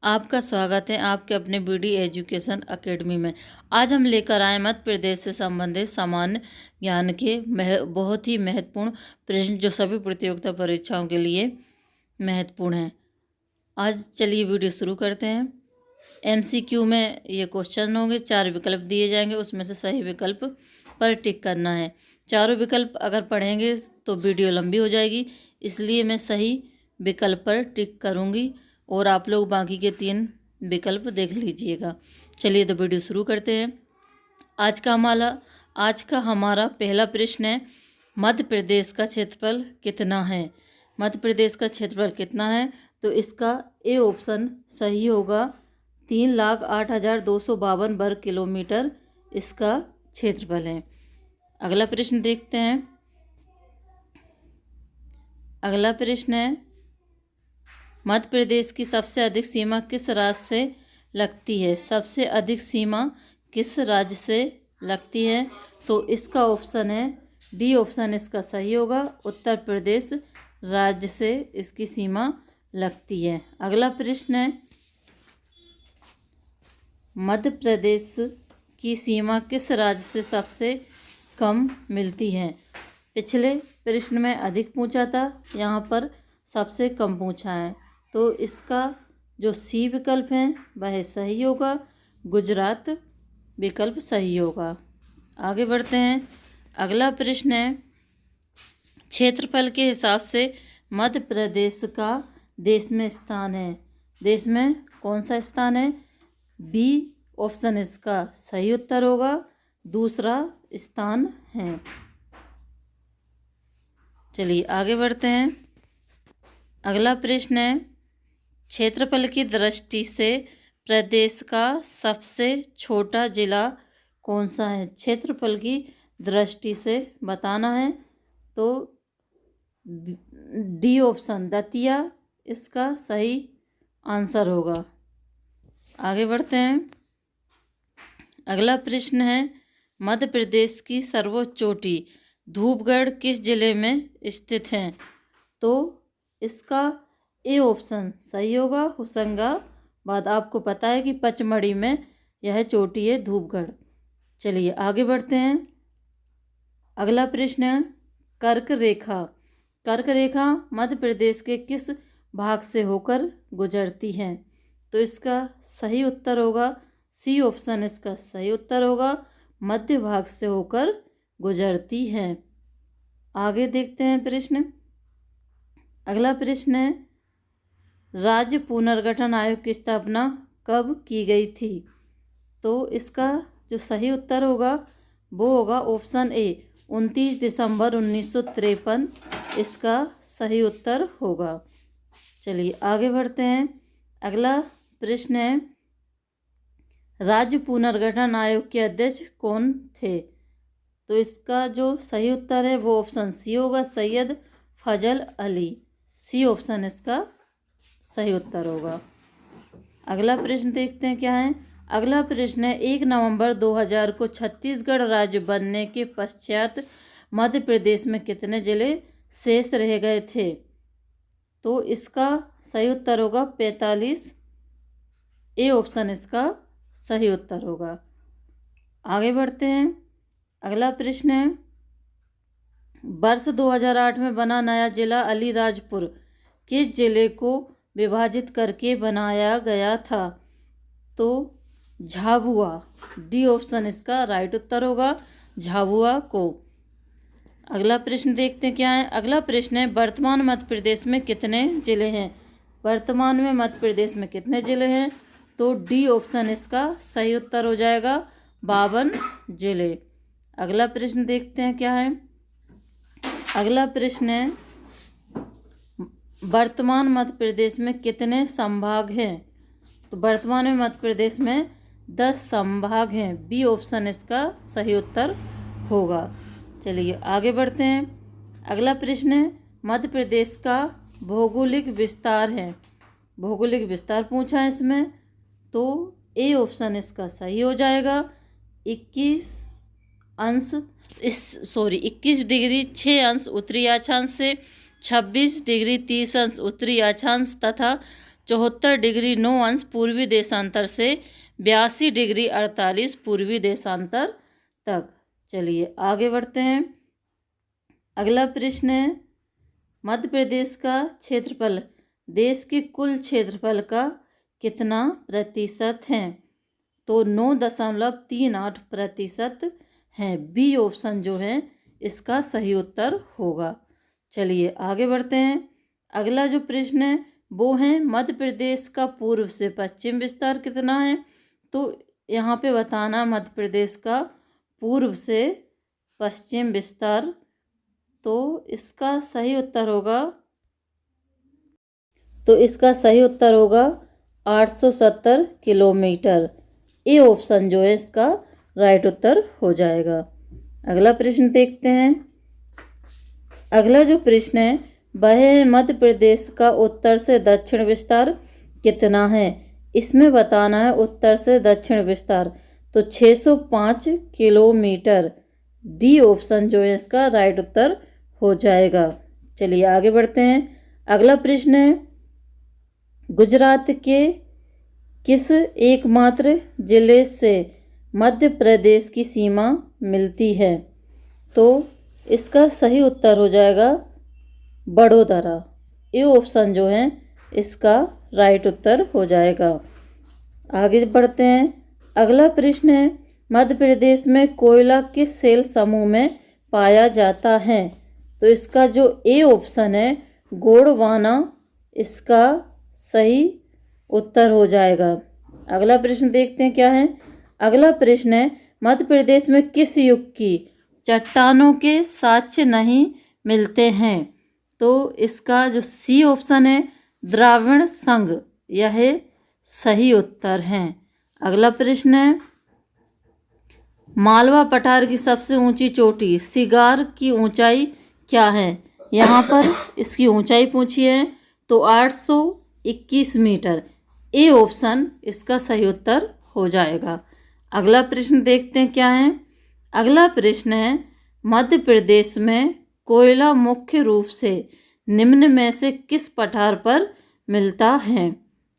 आपका स्वागत है आपके अपने बीडी एजुकेशन एकेडमी में। आज हम लेकर आए मध्य प्रदेश से संबंधित सामान्य ज्ञान के बहुत ही महत्वपूर्ण प्रश्न जो सभी प्रतियोगिता परीक्षाओं के लिए महत्वपूर्ण हैं। आज चलिए वीडियो शुरू करते हैं। एमसीक्यू में ये क्वेश्चन होंगे, 4 विकल्प दिए जाएंगे, उसमें से सही विकल्प पर टिक करना है। चारों विकल्प अगर पढ़ेंगे तो वीडियो लंबी हो जाएगी, इसलिए मैं सही विकल्प पर टिक करूँगी और आप लोग बाकी के 3 विकल्प देख लीजिएगा। चलिए तो वीडियो शुरू करते हैं। आज का हमारा पहला प्रश्न है, मध्य प्रदेश का क्षेत्रफल कितना है। मध्य प्रदेश का क्षेत्रफल कितना है, तो इसका ए ऑप्शन सही होगा। 3,08,252 वर्ग किलोमीटर इसका क्षेत्रफल है। अगला प्रश्न देखते हैं। अगला प्रश्न है, मध्य प्रदेश की सबसे अधिक सीमा किस राज्य से लगती है। सबसे अधिक सीमा किस राज्य से लगती है, तो इसका ऑप्शन है डी ऑप्शन इसका सही होगा। उत्तर प्रदेश राज्य से इसकी सीमा लगती है। अगला प्रश्न है, मध्य प्रदेश की सीमा किस राज्य से सबसे कम मिलती है। पिछले प्रश्न में अधिक पूछा था, यहाँ पर सबसे कम पूछा है, तो इसका जो सी विकल्प है वह सही होगा। गुजरात विकल्प सही होगा। आगे बढ़ते हैं। अगला प्रश्न है, क्षेत्रफल के हिसाब से मध्य प्रदेश का देश में स्थान है। देश में कौन सा स्थान है। बी ऑप्शन इसका सही उत्तर होगा, दूसरा स्थान है। चलिए आगे बढ़ते हैं। अगला प्रश्न है, क्षेत्रफल की दृष्टि से प्रदेश का सबसे छोटा जिला कौन सा है। क्षेत्रफल की दृष्टि से बताना है, तो डी ऑप्शन दतिया इसका सही आंसर होगा। आगे बढ़ते हैं। अगला प्रश्न है, मध्य प्रदेश की सर्वोच्च चोटी धूपगढ़ किस जिले में स्थित है, तो इसका ए ऑप्शन सही होगा, होशंगाबाद। आपको पता है कि पचमढ़ी में यह चोटी है, धूपगढ़। चलिए आगे बढ़ते हैं। अगला प्रश्न है, कर्क रेखा। कर्क रेखा मध्य प्रदेश के किस भाग से होकर गुजरती है, तो इसका सही उत्तर होगा सी ऑप्शन इसका सही उत्तर होगा, मध्य भाग से होकर गुजरती है। आगे देखते हैं प्रश्न। अगला प्रश्न है, राज्य पुनर्गठन आयोग की स्थापना कब की गई थी, तो इसका जो सही उत्तर होगा वो होगा ऑप्शन ए 29 दिसंबर 1953 इसका सही उत्तर होगा। चलिए आगे बढ़ते हैं। अगला प्रश्न है, राज्य पुनर्गठन आयोग के अध्यक्ष कौन थे, तो इसका जो सही उत्तर है वो ऑप्शन सी होगा, सैयद फजल अली। सी ऑप्शन इसका सही उत्तर होगा। अगला प्रश्न देखते हैं क्या है। अगला प्रश्न है, 1 नवंबर 2000 को छत्तीसगढ़ राज्य बनने के पश्चात मध्य प्रदेश में कितने जिले शेष रह गए थे, तो इसका सही उत्तर होगा 45। ए ऑप्शन इसका सही उत्तर होगा। आगे बढ़ते हैं। अगला प्रश्न है, वर्ष 2008 में बना नया जिला अलीराजपुर किस जिले को विभाजित करके बनाया गया था, तो झाबुआ। डी ऑप्शन इसका राइट उत्तर होगा, झाबुआ को। अगला प्रश्न देखते हैं क्या है। अगला प्रश्न है, वर्तमान मध्य प्रदेश में कितने जिले हैं। वर्तमान में मध्य प्रदेश में कितने जिले हैं, तो डी ऑप्शन इसका सही उत्तर हो जाएगा, 52 जिले। अगला प्रश्न देखते हैं क्या है। अगला प्रश्न है, वर्तमान मध्य प्रदेश में कितने संभाग हैं, तो वर्तमान में मध्य प्रदेश में 10 संभाग हैं। बी ऑप्शन इसका सही उत्तर होगा। चलिए आगे बढ़ते हैं। अगला प्रश्न है, मध्य प्रदेश का भौगोलिक विस्तार है। भौगोलिक विस्तार पूछा है इसमें, तो ए ऑप्शन इसका सही हो जाएगा, 21 डिग्री 6 अंश उत्तरी अक्षांश से 26 डिग्री 30 अंश उत्तरी अक्षांश तथा 74 डिग्री 9 अंश पूर्वी देशांतर से 82 डिग्री 48 पूर्वी देशांतर तक। चलिए आगे बढ़ते हैं। अगला प्रश्न है, मध्य प्रदेश का क्षेत्रफल देश के कुल क्षेत्रफल का कितना प्रतिशत है? तो 9.38% है। बी ऑप्शन जो है इसका सही उत्तर होगा। चलिए आगे बढ़ते हैं। अगला जो प्रश्न है वो है, मध्य प्रदेश का पूर्व से पश्चिम विस्तार कितना है? तो यहाँ पे बताना मध्य प्रदेश का पूर्व से पश्चिम विस्तार। तो इसका सही उत्तर होगा 870 किलोमीटर। ए ऑप्शन जो है इसका राइट उत्तर हो जाएगा। अगला प्रश्न देखते हैं। अगला जो प्रश्न है वह है, मध्य प्रदेश का उत्तर से दक्षिण विस्तार कितना है? इसमें बताना है उत्तर से दक्षिण विस्तार। तो 605 किलोमीटर। डी ऑप्शन जो है इसका राइट उत्तर हो जाएगा। चलिए आगे बढ़ते हैं। अगला प्रश्न है, गुजरात के किस एकमात्र जिले से मध्य प्रदेश की सीमा मिलती है? तो इसका सही उत्तर हो जाएगा बड़ोदरा। ये ऑप्शन जो है इसका राइट उत्तर हो जाएगा। आगे बढ़ते हैं। अगला प्रश्न है, मध्य प्रदेश में कोयला किस सेल समूह में पाया जाता है? तो इसका जो ए ऑप्शन है गोंडवाना, इसका सही उत्तर हो जाएगा। अगला प्रश्न देखते हैं क्या है। अगला प्रश्न है, मध्य प्रदेश में किस युग की चट्टानों के साक्ष्य नहीं मिलते हैं? तो इसका जो सी ऑप्शन है द्राविड़ संघ, यह सही उत्तर है। अगला प्रश्न है, मालवा पठार की सबसे ऊंची चोटी सिगार की ऊंचाई क्या है? यहाँ पर इसकी ऊंचाई पूछी है तो 821 मीटर। ए ऑप्शन इसका सही उत्तर हो जाएगा। अगला प्रश्न देखते हैं क्या है। अगला प्रश्न है, मध्य प्रदेश में कोयला मुख्य रूप से निम्न में से किस पठार पर मिलता है?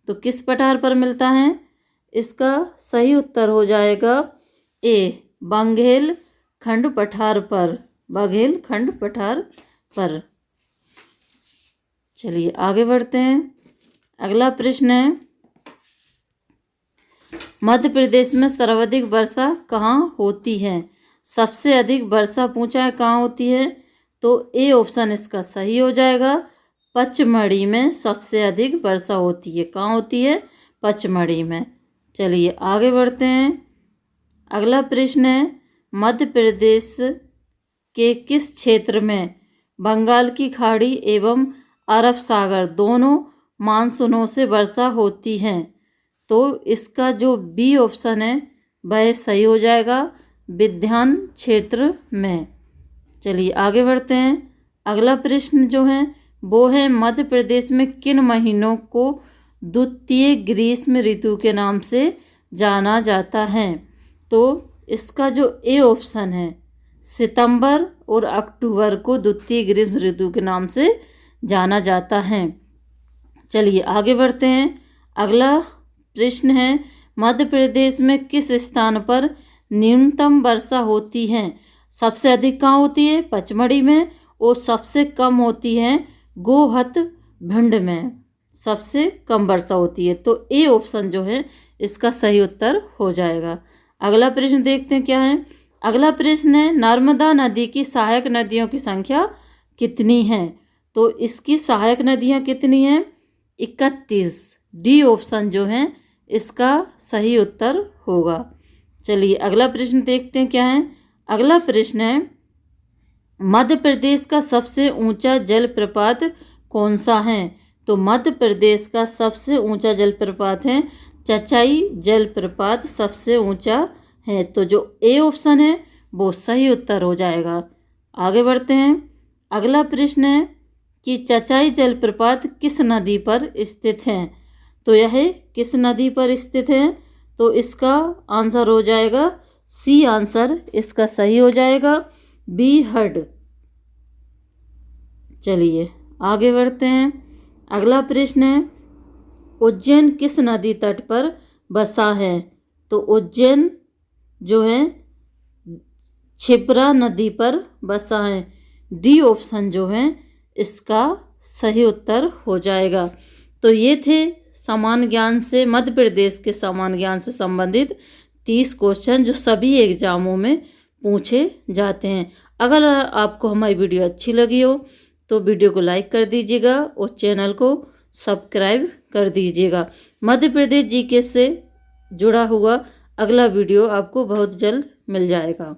तो किस पठार पर मिलता है? इसका सही उत्तर हो जाएगा ए बघेलखंड पठार पर। बघेलखंड पठार पर। चलिए आगे बढ़ते हैं। अगला प्रश्न है, मध्य प्रदेश में सर्वाधिक वर्षा कहाँ होती है? सबसे अधिक वर्षा पूछा है कहाँ होती है? तो ए ऑप्शन इसका सही हो जाएगा। पचमढ़ी में सबसे अधिक वर्षा होती है। कहाँ होती है? पचमढ़ी में। चलिए आगे बढ़ते हैं। अगला प्रश्न है, मध्य प्रदेश के किस क्षेत्र में बंगाल की खाड़ी एवं अरब सागर दोनों मानसूनों से वर्षा होती है? तो इसका जो बी ऑप्शन है वह सही हो जाएगा, विंध्याचल क्षेत्र में। चलिए आगे बढ़ते हैं। अगला प्रश्न जो है वो है, मध्य प्रदेश में किन महीनों को द्वितीय ग्रीष्म ऋतु के नाम से जाना जाता है? तो इसका जो ए ऑप्शन है सितंबर और अक्टूबर को द्वितीय ग्रीष्म ऋतु के नाम से जाना जाता है। चलिए आगे बढ़ते हैं। अगला प्रश्न है, मध्य प्रदेश में किस स्थान पर न्यूनतम वर्षा होती है? सबसे अधिक कहाँ होती है? पचमढ़ी में। और सबसे कम होती है गोहत भिंड में। सबसे कम वर्षा होती है। तो ए ऑप्शन जो है इसका सही उत्तर हो जाएगा। अगला प्रश्न देखते हैं क्या है। अगला प्रश्न है, नर्मदा नदी की सहायक नदियों की संख्या कितनी है? तो इसकी सहायक नदियाँ कितनी हैं? 31। डी ऑप्शन जो है इसका सही उत्तर होगा। चलिए अगला प्रश्न देखते हैं क्या है। अगला प्रश्न है, मध्य प्रदेश का सबसे ऊंचा जलप्रपात कौन सा है? तो मध्य प्रदेश का सबसे ऊंचा जलप्रपात है चचाई जलप्रपात, सबसे ऊंचा है। तो जो ए ऑप्शन है वो सही उत्तर हो जाएगा। आगे बढ़ते हैं। अगला प्रश्न है कि चचाई जलप्रपात किस नदी पर स्थित है? तो यह किस नदी पर स्थित है? तो इसका आंसर हो जाएगा सी आंसर इसका सही हो जाएगा, बीहड़। चलिए आगे बढ़ते हैं। अगला प्रश्न है, उज्जैन किस नदी तट पर बसा है? तो उज्जैन जो है क्षिप्रा नदी पर बसा है। डी ऑप्शन जो है इसका सही उत्तर हो जाएगा। तो ये थे सामान्य ज्ञान से, मध्य प्रदेश के सामान्य ज्ञान से संबंधित 30 क्वेश्चन जो सभी एग्जामों में पूछे जाते हैं। अगर आपको हमारी वीडियो अच्छी लगी हो तो वीडियो को लाइक कर दीजिएगा और चैनल को सब्सक्राइब कर दीजिएगा। मध्य प्रदेश जीके से जुड़ा हुआ अगला वीडियो आपको बहुत जल्द मिल जाएगा।